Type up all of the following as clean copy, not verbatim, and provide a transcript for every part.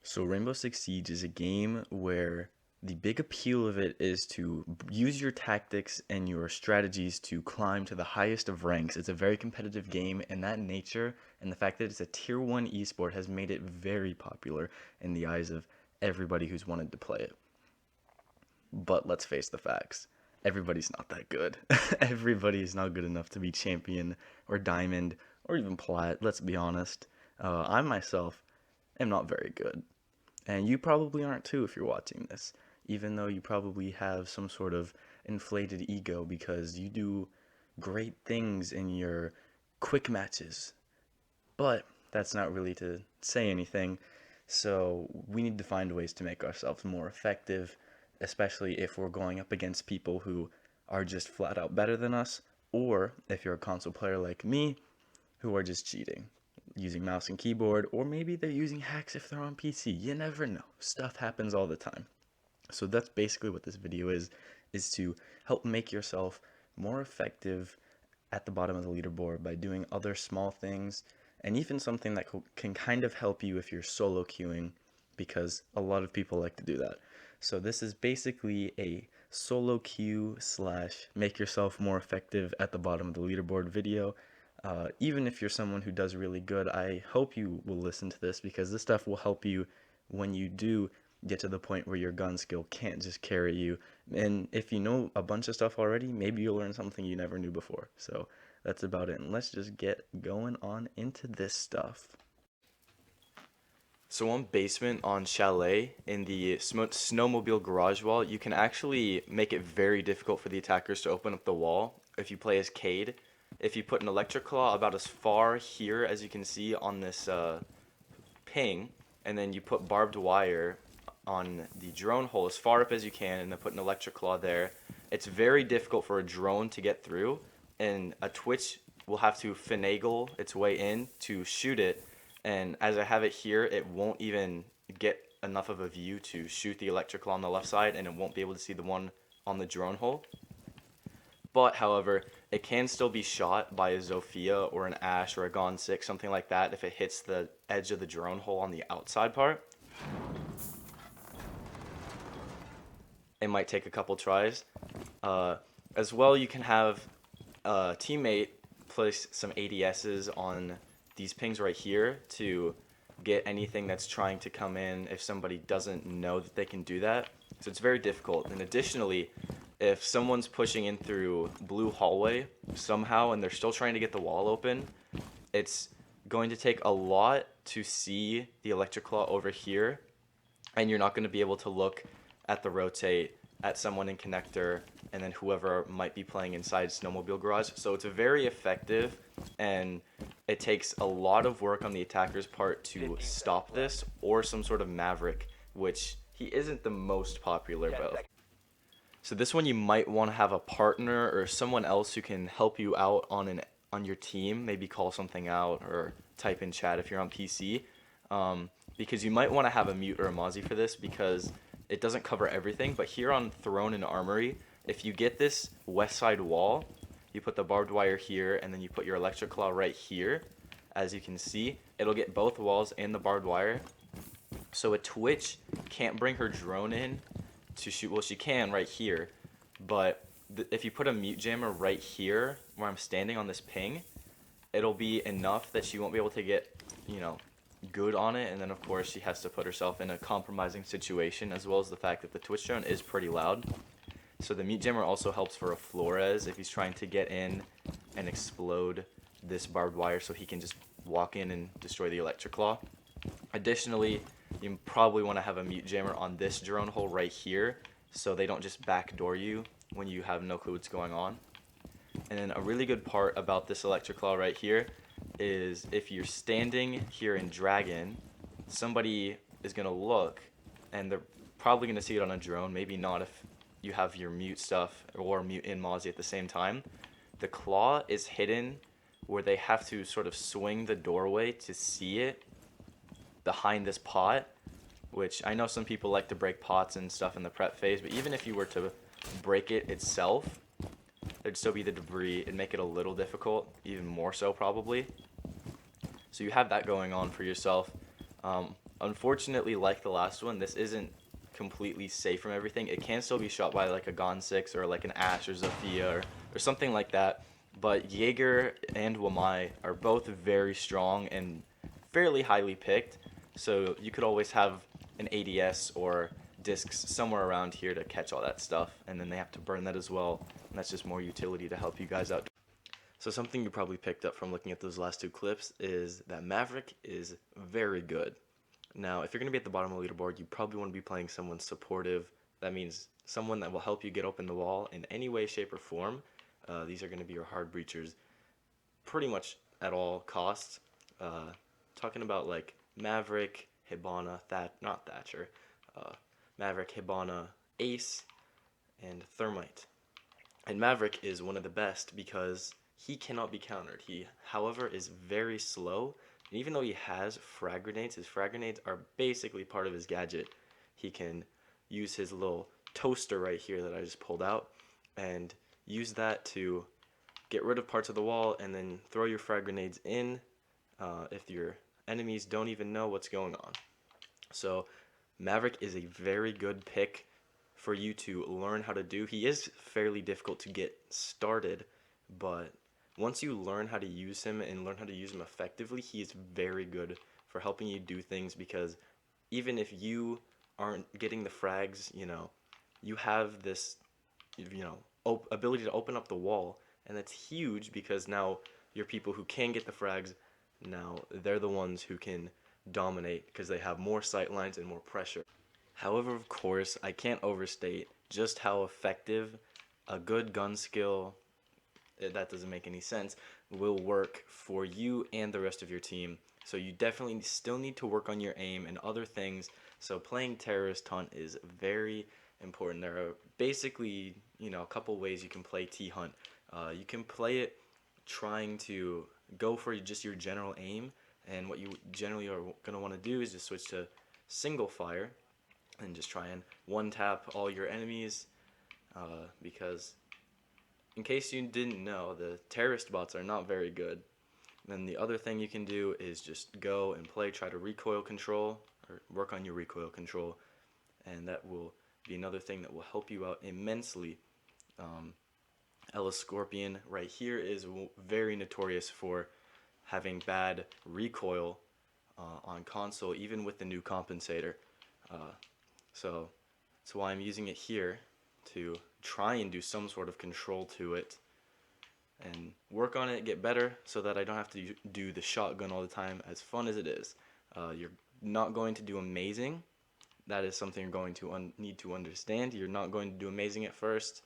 So Rainbow Six Siege is a game where the big appeal of it is to use your tactics and your strategies to climb to the highest of ranks. It's a very competitive game, and that nature and the fact that it's a tier 1 esport has made it very popular in the eyes of everybody who's wanted to play it. But let's face the facts. Everybody's not that good. Everybody is not good enough to be champion or diamond or even plat, let's be honest. I myself am not very good. And you probably aren't too if you're watching this, even though you probably have some sort of inflated ego because you do great things in your quick matches. But that's not really to say anything. So we need to find ways to make ourselves more effective, especially if we're going up against people who are just flat out better than us, or if you're a console player like me, who are just cheating using mouse and keyboard, or maybe they're using hacks if they're on PC. You never know. Stuff happens all the time. So that's basically what this video is to help make yourself more effective at the bottom of the leaderboard by doing other small things and even something that can kind of help you if you're solo queuing because a lot of people like to do that. So this is basically a solo queue slash make yourself more effective at the bottom of the leaderboard video. Even if you're someone who does really good, I hope you will listen to this because this stuff will help you when you do get to the point where your gun skill can't just carry you. And if you know a bunch of stuff already, maybe you'll learn something you never knew before. So that's about it. And let's just get going on into this stuff. So on basement on Chalet in the snowmobile garage wall, you can actually make it very difficult for the attackers to open up the wall if you play as Cade. If you put an electric claw about as far here as you can see on this ping, and then you put barbed wire on the drone hole as far up as you can, and then put an electric claw there, it's very difficult for a drone to get through, and a Twitch will have to finagle its way in to shoot it, and as I have it here, it won't even get enough of a view to shoot the electric claw on the left side, and it won't be able to see the one on the drone hole. But, however, it can still be shot by a Zofia or an Ash or a Gon 6, something like that, if it hits the edge of the drone hole on the outside part. It might take a couple tries. As well, you can have a teammate place some ADSs on these pings right here to get anything that's trying to come in if somebody doesn't know that they can do that. So it's very difficult. And additionally, if someone's pushing in through blue hallway somehow and they're still trying to get the wall open, it's going to take a lot to see the electric claw over here, and you're not going to be able to look at the rotate, at someone in connector, and then whoever might be playing inside snowmobile garage. So it's very effective, and it takes a lot of work on the attacker's part to stop this, or some sort of Maverick, which he isn't the most popular, but so this one you might want to have a partner or someone else who can help you out on your team. Maybe call something out or type in chat if you're on PC, because you might want to have a mute or a Mozzie for this because it doesn't cover everything. But here on Throne and Armory, if you get this west side wall, you put the barbed wire here and then you put your electric claw right here. As you can see, it'll get both walls and the barbed wire. So a Twitch can't bring her drone in to shoot. Well, she can right here, but if you put a mute jammer right here where I'm standing on this ping, it'll be enough that she won't be able to get, good on it. And then of course she has to put herself in a compromising situation, as well as the fact that the Twitch drone is pretty loud. So the mute jammer also helps for a Flores if he's trying to get in and explode this barbed wire so he can just walk in and destroy the electric claw. Additionally, you probably want to have a mute jammer on this drone hole right here so they don't just backdoor you when you have no clue what's going on. And then a really good part about this electric claw right here is if you're standing here in Dragon, somebody is going to look and they're probably going to see it on a drone, maybe not if you have your mute stuff or mute in Mozzie at the same time. The claw is hidden where they have to sort of swing the doorway to see it behind this pot, which I know some people like to break pots and stuff in the prep phase, but even if you were to break it itself, there'd still be the debris. It'd make it a little difficult, even more so probably. So you have that going on for yourself. Unfortunately, like the last one, this isn't completely safe from everything. It can still be shot by like a Gon 6 or like an Ashe or Zofia or something like that. But Jaeger and Wamai are both very strong and fairly highly picked. So you could always have an ADS or discs somewhere around here to catch all that stuff. And then they have to burn that as well. And that's just more utility to help you guys out. So something you probably picked up from looking at those last two clips is that Maverick is very good. Now, if you're going to be at the bottom of the leaderboard, you probably want to be playing someone supportive. That means someone that will help you get open the wall in any way, shape, or form. These are going to be your hard breachers pretty much at all costs. Talking about like Maverick, Hibana, not Thatcher, Maverick, Hibana, Ace, and Thermite. And Maverick is one of the best because he cannot be countered. He, however, is very slow. And even though he has frag grenades, his frag grenades are basically part of his gadget. He can use his little toaster right here that I just pulled out and use that to get rid of parts of the wall and then throw your frag grenades in if your enemies don't even know what's going on. So Maverick is a very good pick for you to learn how to do. He is fairly difficult to get started, but once you learn how to use him and learn how to use him effectively, he is very good for helping you do things, because even if you aren't getting the frags, you have this, ability to open up the wall, and that's huge because now your people who can get the frags, now they're the ones who can dominate because they have more sight lines and more pressure. However, of course, I can't overstate just how effective a good gun skill, that doesn't make any sense, will work for you and the rest of your team. So you definitely still need to work on your aim and other things. So playing Terrorist Hunt is very important. There are basically, a couple ways you can play T-Hunt. You can play it trying to go for just your general aim, and what you generally are going to want to do is just switch to single fire and just try and one-tap all your enemies, because in case you didn't know, the terrorist bots are not very good. Then the other thing you can do is just go and try to recoil control, or work on your recoil control, and that will be another thing that will help you out immensely. Ella Scorpion right here is very notorious for having bad recoil on console, even with the new compensator. So that's why I'm using it here, to try and do some sort of control to it and work on it, get better, so that I don't have to do the shotgun all the time, as fun as it is. You're not going to do amazing. That is something you're going to need to understand. You're not going to do amazing at first,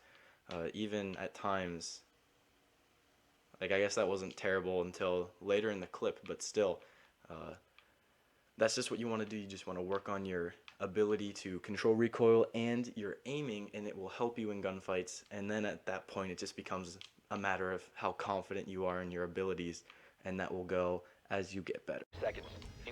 even at times. Like, I guess that wasn't terrible until later in the clip, but still, that's just what you want to do. You just want to work on your ability to control recoil and your aiming, and it will help you in gunfights. And then at that point, it just becomes a matter of how confident you are in your abilities, and that will go as you get better.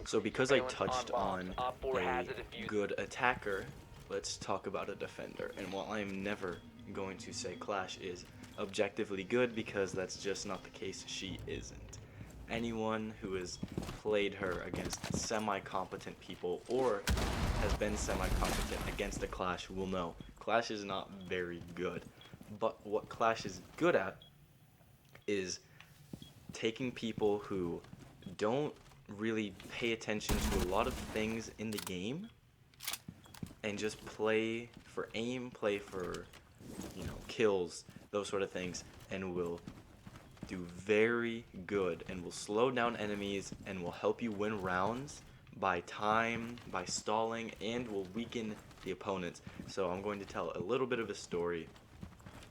So because I touched on a good attacker, let's talk about a defender. And while I'm never going to say Clash is objectively good, because that's just not the case, she isn't. Anyone who has played her against semi-competent people or has been semi-competent against a Clash will know Clash is not very good. But what Clash is good at is taking people who don't really pay attention to a lot of things in the game and just play for aim, play for, kills, those sort of things, and will do very good and will slow down enemies and will help you win rounds by time, by stalling, and will weaken the opponents. So I'm going to tell a little bit of a story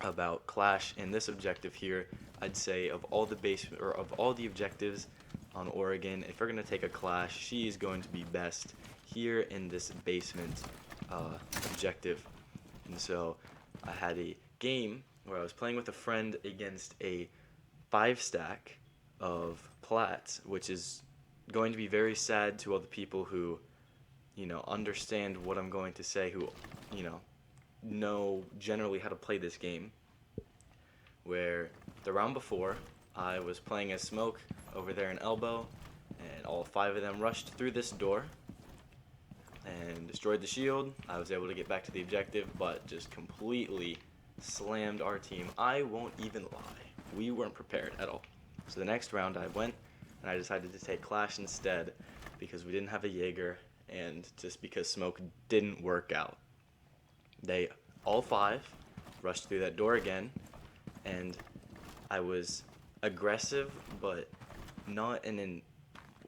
about Clash and this objective here. I'd say of all the objectives on Oregon, if we're going to take a Clash, she is going to be best here in this basement objective. And so I had a game where I was playing with a friend against a 5-stack of plats, which is going to be very sad to all the people who, understand what I'm going to say, who, know generally how to play this game. Where the round before, I was playing as Smoke over there in Elbow, and all 5 of them rushed through this door, destroyed the shield. I was able to get back to the objective, but just completely slammed our team. I won't even lie. We weren't prepared at all. So the next round I went and I decided to take Clash instead because we didn't have a Jaeger and just because smoke didn't work out. They all five rushed through that door again, and I was aggressive, but not in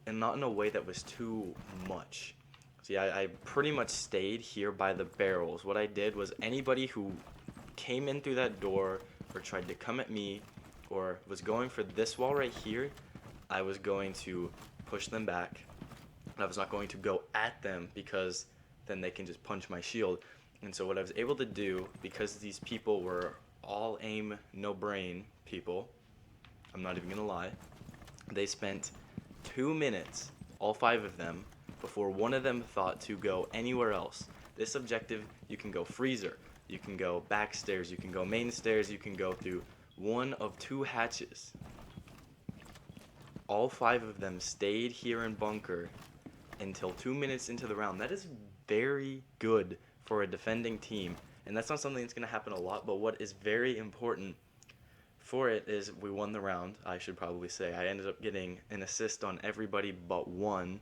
a way that was too much. See, I pretty much stayed here by the barrels. What I did was anybody who came in through that door or tried to come at me or was going for this wall right here, I was going to push them back. I was not going to go at them because then they can just punch my shield. And so what I was able to do, because these people were all aim, no brain people, I'm not even gonna lie, they spent 2 minutes, all 5 of them, before one of them thought to go anywhere else. This objective, you can go freezer, you can go back stairs, you can go main stairs, you can go through one of 2 hatches. All 5 of them stayed here in bunker until 2 minutes into the round. That is very good for a defending team, and that's not something that's going to happen a lot, but what is very important for it is we won the round. I should probably say I ended up getting an assist on everybody but one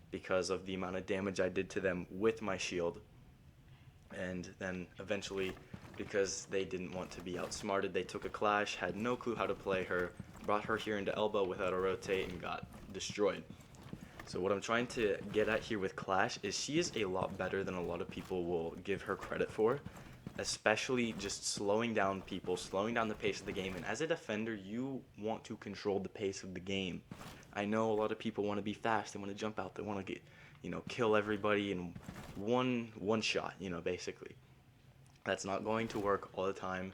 because of the amount of damage I did to them with my shield, and then eventually, because they didn't want to be outsmarted, they took a Clash, had no clue how to play her, brought her here into elbow without a rotate, and got destroyed. So what I'm trying to get at here with Clash is she is a lot better than a lot of people will give her credit for, especially just slowing down people, slowing down the pace of the game. And as a defender, you want to control the pace of the game. I know a lot of people want to be fast, they want to jump out, they want to get, kill everybody in one shot, basically. That's not going to work all the time.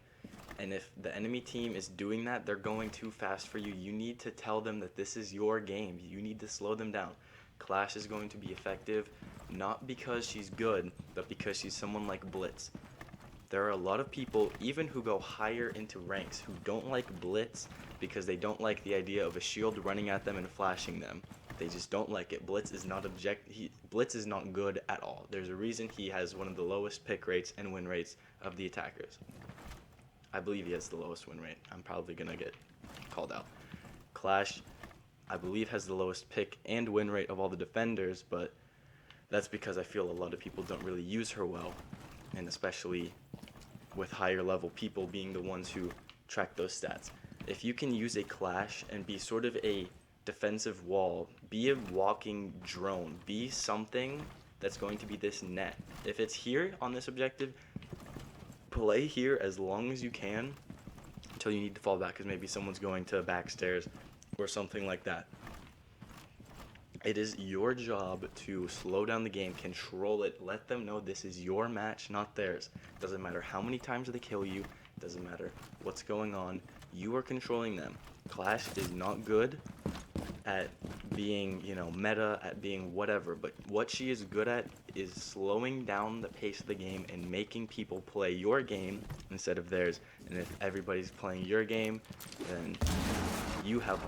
And if the enemy team is doing that, they're going too fast for you. You need to tell them that this is your game. You need to slow them down. Clash is going to be effective, not because she's good, but because she's someone like Blitz. There are a lot of people, even who go higher into ranks, who don't like Blitz because they don't like the idea of a shield running at them and flashing them. They just don't like it. Blitz is not Blitz is not good at all. There's a reason he has one of the lowest pick rates and win rates of the attackers. I believe he has the lowest win rate. I'm probably going to get called out. Clash, I believe, has the lowest pick and win rate of all the defenders, but that's because I feel a lot of people don't really use her well, and especially with higher level people being the ones who track those stats. If you can use a Clash and be sort of a defensive wall, be a walking drone, be something that's going to be this net. If it's here on this objective, play here as long as you can until you need to fall back because maybe someone's going to back stairs or something like that. It is your job to slow down the game, control it, let them know this is your match, not theirs. Doesn't matter how many times they kill you, doesn't matter what's going on, you are controlling them. Clash is not good at being, meta, at being whatever, but what she is good at is slowing down the pace of the game and making people play your game instead of theirs. And if everybody's playing your game, then you have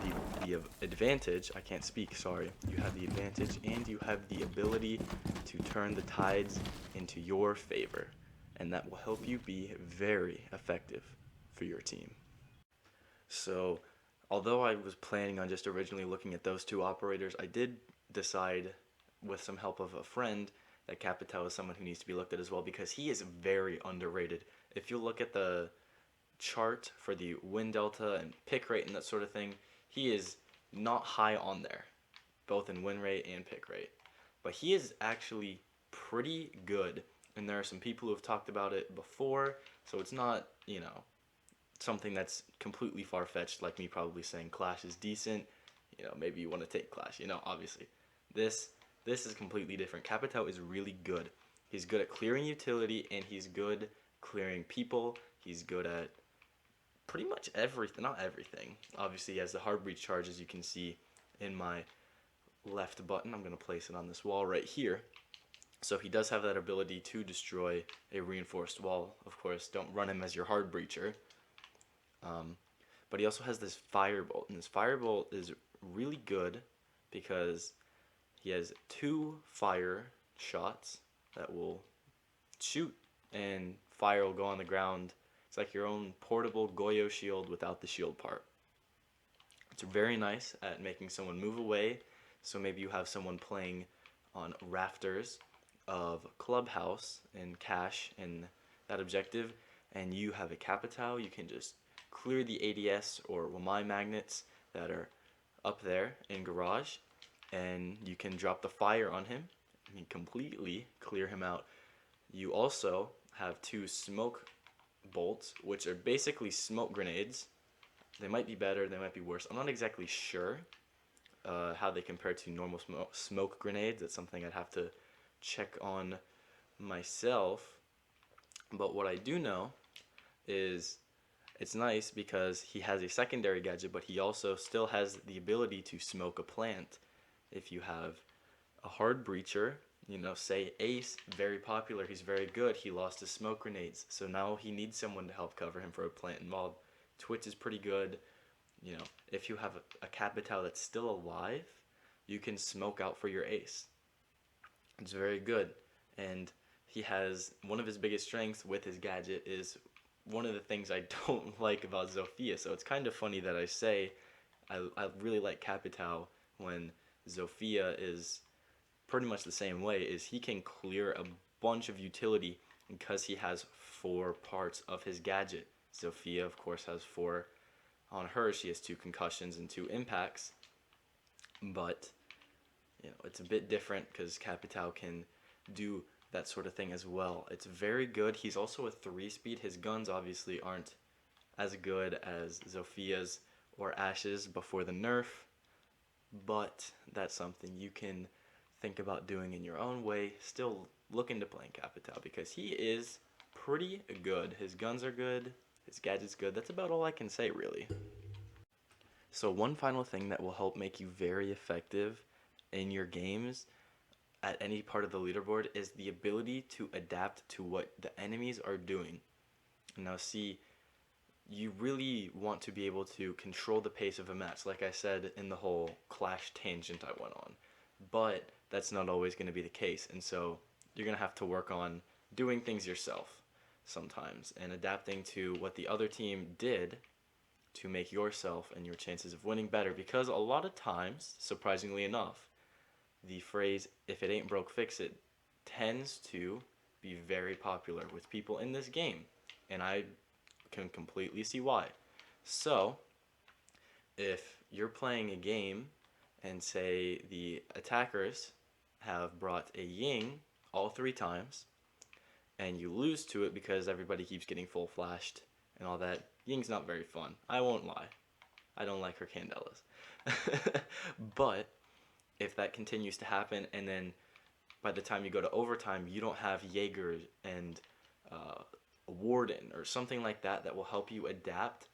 the advantage. I can't speak, sorry. You have the advantage and you have the ability to turn the tides into your favor. And that will help you be very effective for your team. So, although I was planning on just originally looking at those 2 operators, I did decide, with some help of a friend, that Capital is someone who needs to be looked at as well because he is very underrated. If you look at the chart for the win delta and pick rate and that sort of thing, he is not high on there, both in win rate and pick rate. But he is actually pretty good, and there are some people who have talked about it before, so it's not, something that's completely far-fetched, like me probably saying Clash is decent, maybe you want to take Clash, obviously. This is completely different. Capital is really good. He's good at clearing utility, and he's good clearing people. He's good at pretty much everything, not everything. Obviously, he has the hard breach charge, as you can see in my left button. I'm going to place it on this wall right here. So he does have that ability to destroy a reinforced wall. Of course, don't run him as your hard breacher. But he also has this firebolt, and this firebolt is really good because he has 2 fire shots, that will shoot and fire will go on the ground. It's like your own portable Goyo shield without the shield part. It's very nice at making someone move away. So maybe you have someone playing on rafters of Clubhouse and Cash and that objective, and you have a Capitao. You can just clear the ADS or Wamai magnets that are up there in Garage, and you can drop the fire on him and completely clear him out. You also have two smoke bolts, which are basically smoke grenades. They might be better, they might be worse. I'm not exactly sure how they compare to normal smoke grenades. That's something I'd have to check on myself. But what I do know is it's nice because he has a secondary gadget, but he also still has the ability to smoke a plant. If you have a hard breacher, say Ace, very popular, he's very good, he lost his smoke grenades, so now he needs someone to help cover him for a plant involved. Twitch is pretty good. If you have a Capitao that's still alive, you can smoke out for your Ace. It's very good. And he has one of his biggest strengths with his gadget is one of the things I don't like about Zofia. So it's kind of funny that I say I really like Capitao when Zofia is pretty much the same way, is he can clear a bunch of utility because he has 4 parts of his gadget. Zofia, of course, has 4 on her. She has 2 concussions and 2 impacts. But, it's a bit different because Capitao can do that sort of thing as well. It's very good. He's also a 3-speed. His guns obviously aren't as good as Zofia's or Ash's before the nerf, but that's something you can think about doing in your own way. Still look into playing Capitao because he is pretty good. His guns are good, his gadget's good. That's about all I can say, really. So one final thing that will help make you very effective in your games at any part of the leaderboard is the ability to adapt to what the enemies are doing. Now see, you really want to be able to control the pace of a match, like I said in the whole Clash tangent I went on. But that's not always going to be the case, and so you're going to have to work on doing things yourself sometimes and adapting to what the other team did to make yourself and your chances of winning better, because a lot of times, surprisingly enough, the phrase "if it ain't broke, fix it" tends to be very popular with people in this game, and I can completely see why. So if you're playing a game and say the attackers have brought a Ying all 3 times and you lose to it because everybody keeps getting full flashed and all that, Ying's not very fun. I won't lie. I don't like her Candelas. But if that continues to happen and then by the time you go to overtime you don't have Jaeger and a Warden or something like that that will help you adapt,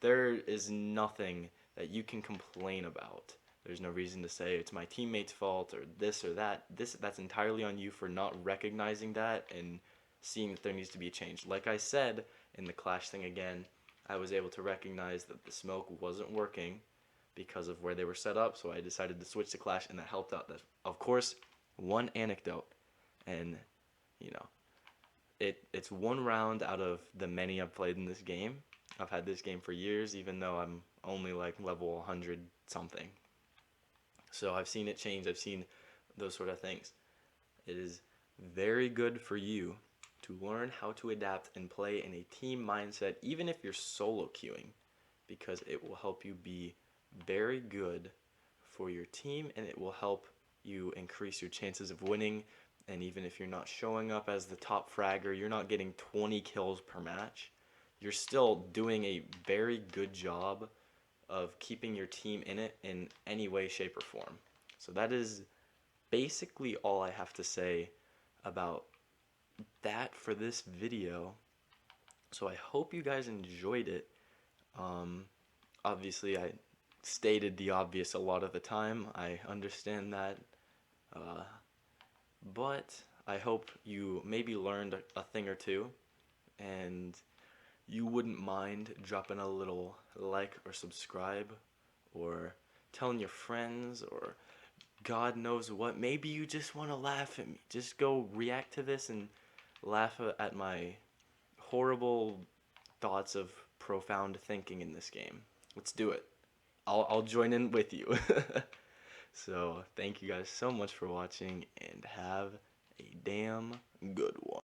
there is nothing that you can complain about. There's no reason to say it's my teammate's fault or this or that. That's entirely on you for not recognizing that and seeing that there needs to be a change. Like I said in the Clash thing again, I was able to recognize that the smoke wasn't working because of where they were set up, so I decided to switch to Clash, and that helped out. That, of course, one anecdote, and it's one round out of the many I've played in this game. I've had this game for years, even though I'm only like level 100 something. So I've seen it change. I've seen those sort of things. It is very good for you to learn how to adapt and play in a team mindset, even if you're solo queuing, because it will help you be very good for your team, and it will help you increase your chances of winning. And even if you're not showing up as the top fragger, you're not getting 20 kills per match, you're still doing a very good job of keeping your team in it in any way, shape, or form. So that is basically all I have to say about that for this video. So I hope you guys enjoyed it. Obviously, I stated the obvious a lot of the time. I understand that. But I hope you maybe learned a thing or two, and you wouldn't mind dropping a little like or subscribe or telling your friends or God knows what. Maybe you just want to laugh at me. Just go react to this and laugh at my horrible thoughts of profound thinking in this game. Let's do it. I'll join in with you. So, thank you guys so much for watching and have a damn good one.